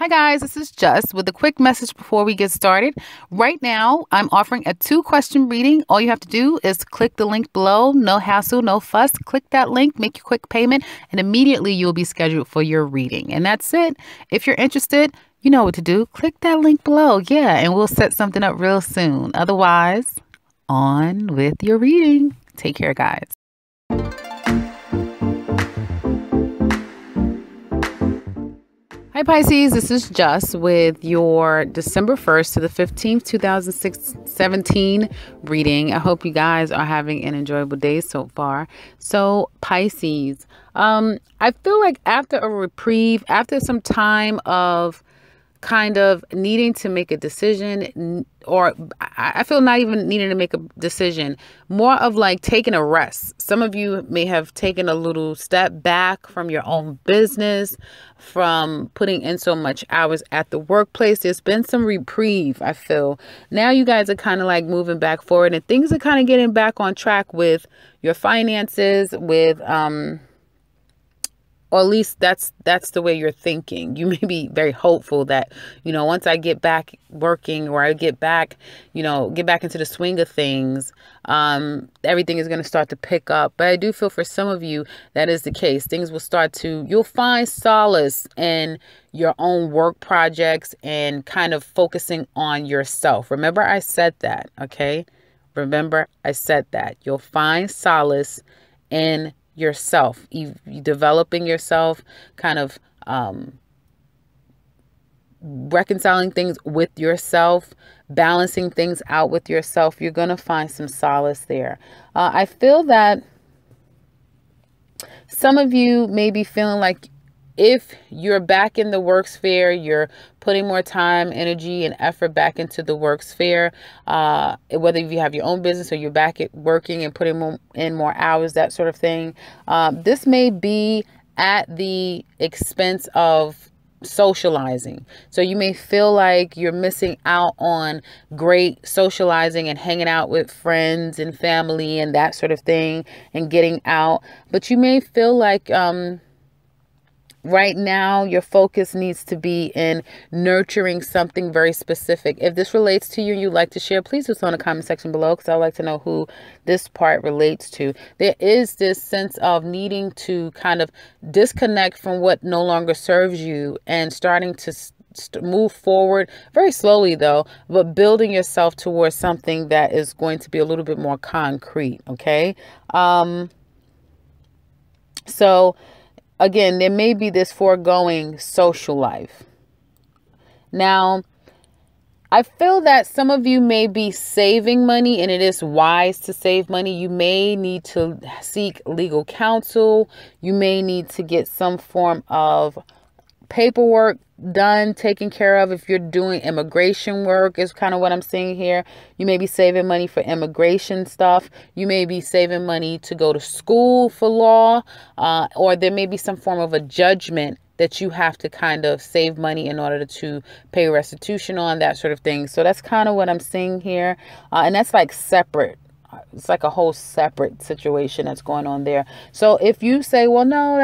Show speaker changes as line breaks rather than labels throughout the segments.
Hi guys, this is Just with a quick message before we get started. Right now, I'm offering a 2-question reading. All you have to do is click the link below. No hassle, no fuss. Click that link, make your quick payment, and immediately you'll be scheduled for your reading. And that's it. If you're interested, you know what to do. Click that link below. Yeah, and we'll set something up real soon. Otherwise, on with your reading. Take care, guys. Hi Pisces, this is Just with your December 1st to the 15th, 2017 reading. I hope you guys are having an enjoyable day so far. So Pisces, I feel like after a reprieve, after some time of kind of needing to make a decision, or I feel not even needing to make a decision, more of like taking a rest. Some of you may have taken a little step back from your own business, from putting in so much hours at the workplace. There's been some reprieve, I feel. Now you guys are kind of like moving back forward and things are kind of getting back on track with your finances, with or at least that's the way you're thinking. You may be very hopeful that, once I get back working, or I get back into the swing of things, everything is going to start to pick up. But I do feel for some of you that is the case. Things will you'll find solace in your own work projects and kind of focusing on yourself. Remember, I said that, okay? Remember, I said that. You'll find solace in yourself, you developing yourself, kind of reconciling things with yourself, balancing things out with yourself. You're going to find some solace there. I feel that some of you may be feeling like if you're back in the work sphere, you're putting more time, energy, and effort back into the work sphere, whether you have your own business or you're back at working and putting in more hours, that sort of thing. This may be at the expense of socializing. So you may feel like you're missing out on great socializing and hanging out with friends and family and that sort of thing and getting out. But you may feel like right now, your focus needs to be in nurturing something very specific. If this relates to you and you'd like to share, please do so in the comment section below, because I'd like to know who this part relates to. There is this sense of needing to kind of disconnect from what no longer serves you and starting to move forward very slowly, though, but building yourself towards something that is going to be a little bit more concrete. Okay. So again, there may be this foregoing social life. Now, I feel that some of you may be saving money, and it is wise to save money. You may need to seek legal counsel. You may need to get some form of paperwork done, taken care of. If you're doing immigration work, is kind of what I'm seeing here. You may be saving money for immigration stuff. You may be saving money to go to school for law, or there may be some form of a judgment that you have to kind of save money in order to pay restitution on, that sort of thing. So that's kind of what I'm seeing here. And that's like separate. It's like a whole separate situation that's going on there. So if you say, well, no,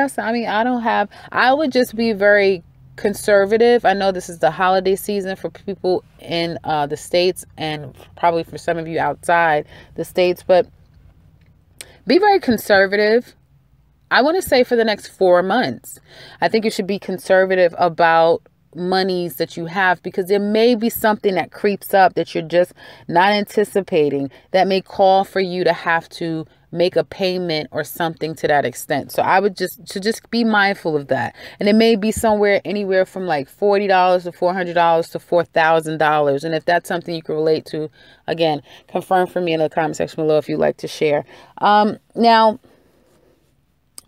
I would just be very conservative. I know this is the holiday season for people in the States, and probably for some of you outside the States, but be very conservative. I want to say for the next 4 months, I think you should be conservative about monies that you have, because there may be something that creeps up that you're just not anticipating that may call for you to have to make a payment or something to that extent. So I would just be mindful of that. And it may be anywhere from like $40 to $400 to $4,000. And if that's something you can relate to, again, confirm for me in the comment section below if you'd like to share. Now,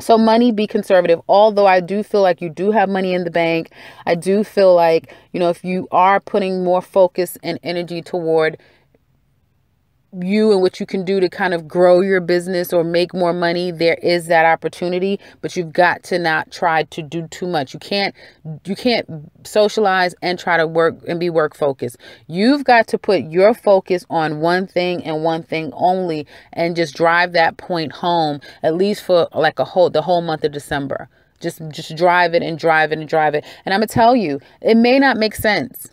so money, be conservative. Although I do feel like you do have money in the bank. I do feel like, if you are putting more focus and energy toward you and what you can do to kind of grow your business or make more money, there is that opportunity, but you've got to not try to do too much. You can't socialize and try to work and be work focused. You've got to put your focus on one thing and one thing only, and just drive that point home, at least for like the whole month of December. Just drive it and drive it and drive it. And I'm going to tell you, it may not make sense.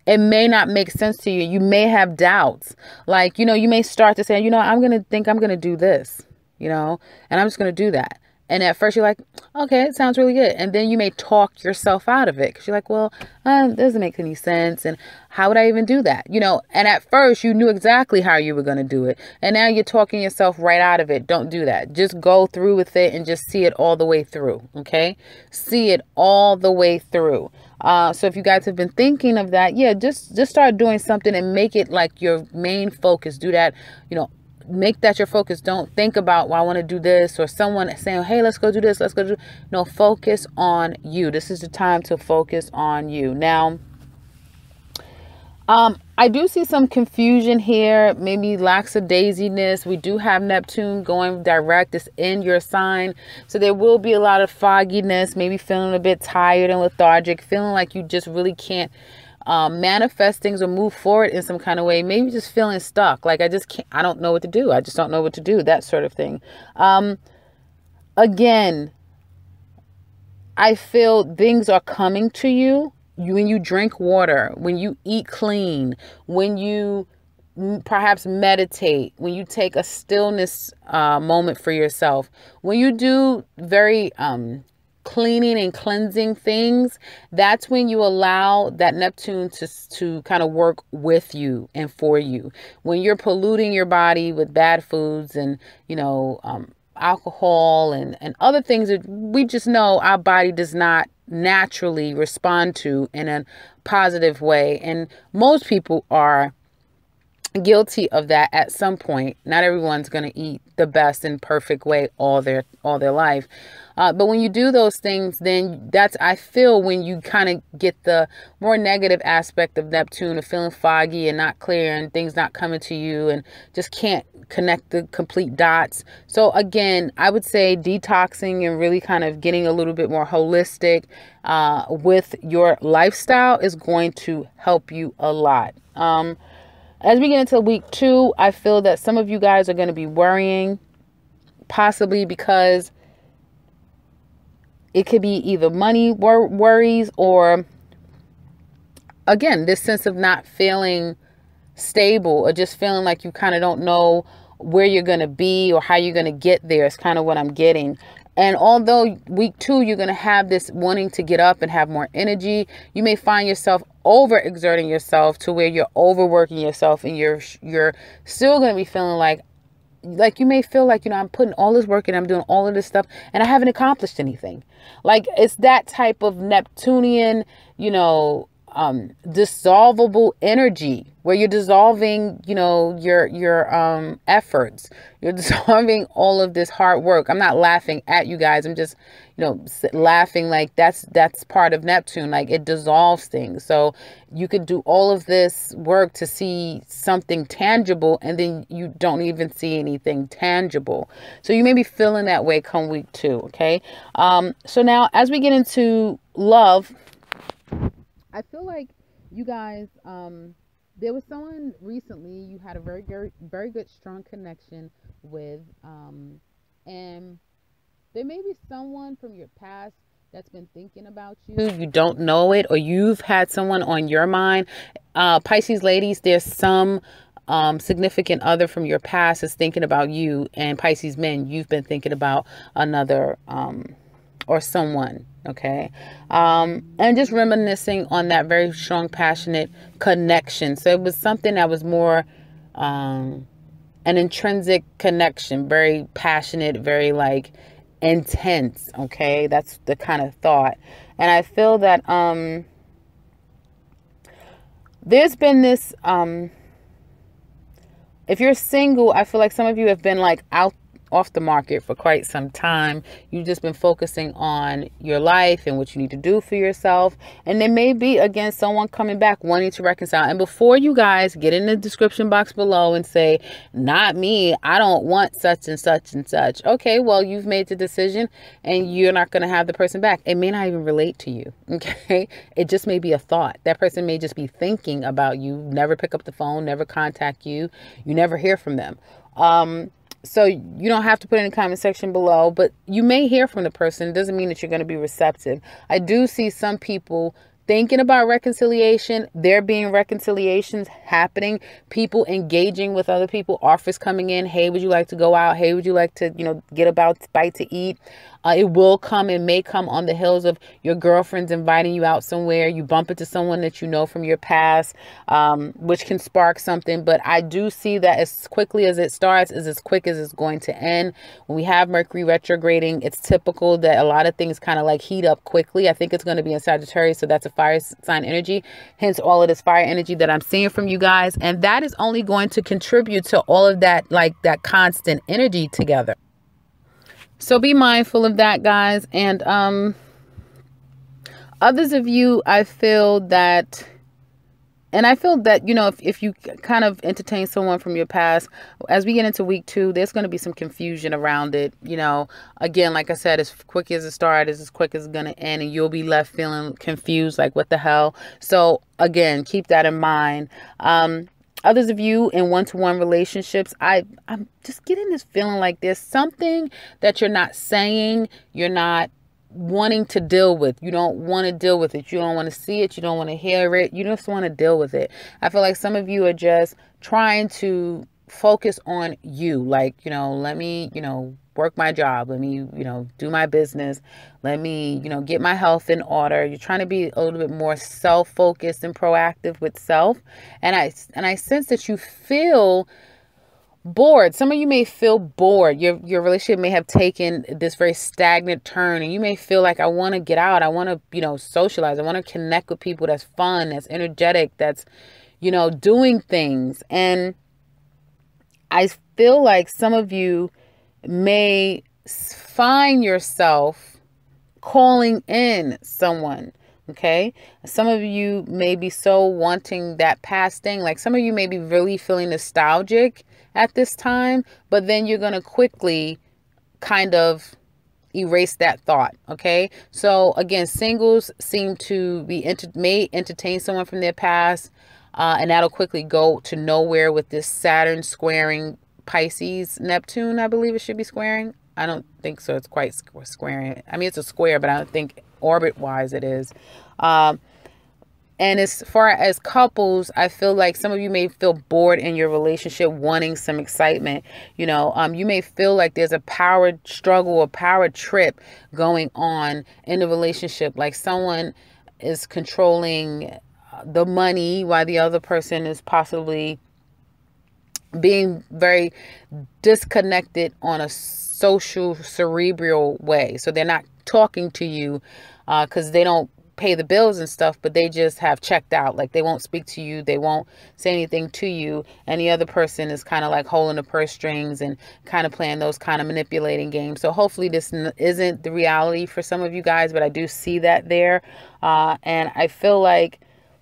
It may not make sense to you. You may have doubts. Like, you know, you may start to say, you know, I'm going to think I'm going to do this, you know, and I'm just going to do that. And at first you're like, okay, it sounds really good. And then you may talk yourself out of it because you're like, well, it doesn't make any sense. And how would I even do that? You know, and at first you knew exactly how you were going to do it. And now you're talking yourself right out of it. Don't do that. Just go through with it and just see it all the way through. Okay. See it all the way through. So if you guys have been thinking of that, yeah, just start doing something and make it like your main focus. Do that, you know, make that your focus. Don't think about, well, I want to do this, or someone saying, hey, let's go do this. Let's go do. No, focus on you. This is the time to focus on you. Now, I do see some confusion here, maybe lackadaisiness. We do have Neptune going direct. It's in your sign. So there will be a lot of fogginess, maybe feeling a bit tired and lethargic, feeling like you just really can't manifest things or move forward in some kind of way. Maybe just feeling stuck. Like, I just can't, I don't know what to do. I just don't know what to do. That sort of thing. Again, I feel things are coming to you. When you drink water, when you eat clean, when you perhaps meditate, when you take a stillness moment for yourself, when you do very cleaning and cleansing things, that's when you allow that Neptune to kind of work with you and for you. When you're polluting your body with bad foods and, you know, alcohol and other things that we just know our body does not naturally respond to in a positive way. And most people are guilty of that at some point. Not everyone's going to eat the best and perfect way all their life. But when you do those things, then that's, I feel, when you kind of get the more negative aspect of Neptune, of feeling foggy and not clear and things not coming to you and just can't connect the complete dots. So again, I would say detoxing and really kind of getting a little bit more holistic with your lifestyle is going to help you a lot. As we get into week 2, I feel that some of you guys are going to be worrying, possibly because it could be either money worries or, again, this sense of not feeling stable or just feeling like you kind of don't know where you're going to be or how you're going to get there is kind of what I'm getting. And although week 2, you're going to have this wanting to get up and have more energy, you may find yourself overexerting yourself to where you're overworking yourself and you're still going to be feeling like you may feel like, you know, I'm putting all this work and I'm doing all of this stuff and I haven't accomplished anything. Like, it's that type of Neptunian, you know, dissolvable energy where you're dissolving, you know, your efforts. You're dissolving all of this hard work. I'm not laughing at you guys. I'm just, you know, laughing like that's part of Neptune. Like, it dissolves things. So you could do all of this work to see something tangible and then you don't even see anything tangible. So you may be feeling that way come week 2. Okay. So now as we get into love, I feel like you guys, there was someone recently you had a very good, strong connection with, and there may be someone from your past that's been thinking about you. You don't know it, or you've had someone on your mind. Pisces ladies, there's some significant other from your past is thinking about you, and Pisces men, you've been thinking about another or someone. Okay. And just reminiscing on that very strong, passionate connection. So it was something that was more, an intrinsic connection, very passionate, very like intense. Okay. That's the kind of thought. And I feel that, there's been this, if you're single, I feel like some of you have been like off the market for quite some time. You've just been focusing on your life and what you need to do for yourself. And there may be, again, someone coming back wanting to reconcile. And before you guys get in the description box below and say, not me, I don't want such and such and such. Okay, well, you've made the decision and you're not going to have the person back. It may not even relate to you. Okay. It just may be a thought. That person may just be thinking about you, never pick up the phone, never contact you. You never hear from them. So you don't have to put in the comment section below, but you may hear from the person. It doesn't mean that you're going to be receptive. I do see some people thinking about reconciliation, there being reconciliations happening, people engaging with other people, offers coming in. Hey, would you like to go out? Hey, would you like to, get a bite to eat? It will come and may come on the heels of your girlfriend's inviting you out somewhere. You bump into someone that you know from your past, which can spark something. But I do see that as quickly as it starts is as quick as it's going to end. When we have Mercury retrograding, it's typical that a lot of things kind of like heat up quickly. I think it's going to be in Sagittarius, so that's a fire sign energy. Hence all of this fire energy that I'm seeing from you guys. And that is only going to contribute to all of that, like that constant energy together. So be mindful of that, guys. And others of you, I feel that, if you kind of entertain someone from your past, as we get into week 2, there's going to be some confusion around it. Again, like I said, as quick as it started is as quick as it's going to end, and you'll be left feeling confused, like what the hell. So again, keep that in mind. Others of you in one-to-one relationships, I'm just getting this feeling like there's something that you're not saying, you're not wanting to deal with. You don't want to deal with it. You don't want to see it. You don't want to hear it. You just want to deal with it. I feel like some of you are just trying to focus on you. Like, let me, work my job. Let me, do my business. Let me, get my health in order. You're trying to be a little bit more self-focused and proactive with self. And I sense that you feel bored. Some of you may feel bored. Your relationship may have taken this very stagnant turn, and you may feel like, I want to get out. I want to, socialize. I want to connect with people that's fun, that's energetic, that's, doing things. And I feel like some of you may find yourself calling in someone. Okay. Some of you may be so wanting that past thing. Like some of you may be really feeling nostalgic at this time, but then you're going to quickly kind of erase that thought. Okay. So again, singles seem to be may entertain someone from their past, and that'll quickly go to nowhere with this Saturn squaring Pisces, Neptune. I believe it should be squaring. I don't think so. It's quite squaring. I mean, it's a square, but I don't think orbit wise it is. And as far as couples, I feel like some of you may feel bored in your relationship, wanting some excitement. You may feel like there's a power struggle, a power trip going on in the relationship. Like someone is controlling the money while the other person is possibly being very disconnected on a social, cerebral way. So they're not talking to you because they don't pay the bills and stuff, but they just have checked out. Like they won't speak to you. They won't say anything to you. And the other person is kind of like holding the purse strings and kind of playing those kind of manipulating games. So hopefully this isn't the reality for some of you guys, but I do see that there. And I feel like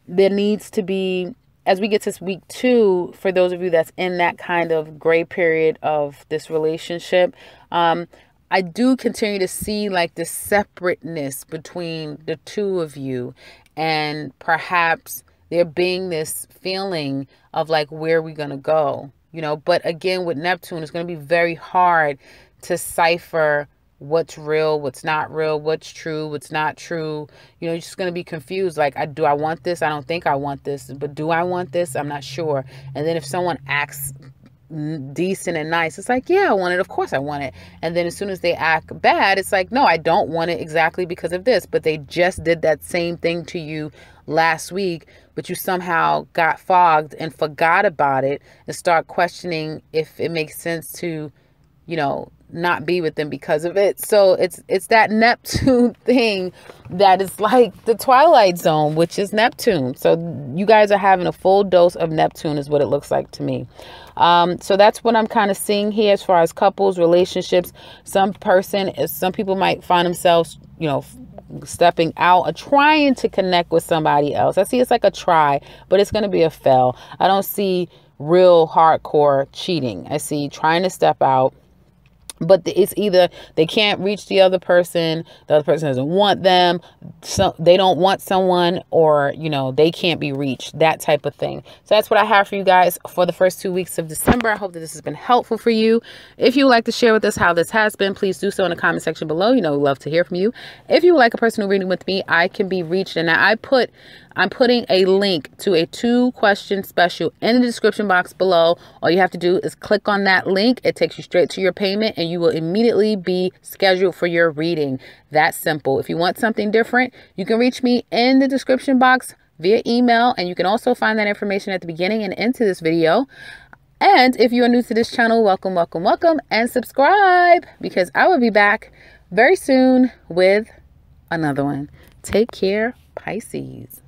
there needs to be, as we get to week 2, for those of you that's in that kind of gray period of this relationship, I do continue to see like this separateness between the two of you, and perhaps there being this feeling of like, where are we going to go? But again, with Neptune, it's going to be very hard to cipher what's real, what's not real, what's true, what's not true. You're just going to be confused. Like, do I want this? I don't think I want this, but do I want this? I'm not sure. And then if someone acts decent and nice, it's like, yeah, I want it. Of course I want it. And then as soon as they act bad, it's like, no, I don't want it exactly because of this. But they just did that same thing to you last week, but you somehow got fogged and forgot about it and start questioning if it makes sense to, not be with them because of it. So it's that Neptune thing that is like the Twilight Zone, which is Neptune. So you guys are having a full dose of Neptune is what it looks like to me. So that's what I'm kind of seeing here as far as couples, relationships. Some people might find themselves, stepping out or trying to connect with somebody else. I see it's like a try, but it's going to be a fail. I don't see real hardcore cheating. I see trying to step out, But it's either they can't reach the other person doesn't want them, so they don't want someone, or, you know, they can't be reached, that type of thing. So that's what I have for you guys for the first 2 weeks of December. I hope that this has been helpful for you. If you would like to share with us how this has been, please do so in the comment section below. You know, we love to hear from you. If you would like a personal reading with me, I can be reached. And I'm putting a link to a 2-question special in the description box below. All you have to do is click on that link. It takes you straight to your payment, and you will immediately be scheduled for your reading. That's simple. If you want something different, you can reach me in the description box via email, and you can also find that information at the beginning and into this video. And if you are new to this channel, welcome, welcome, welcome, and subscribe, because I will be back very soon with another one. Take care, Pisces.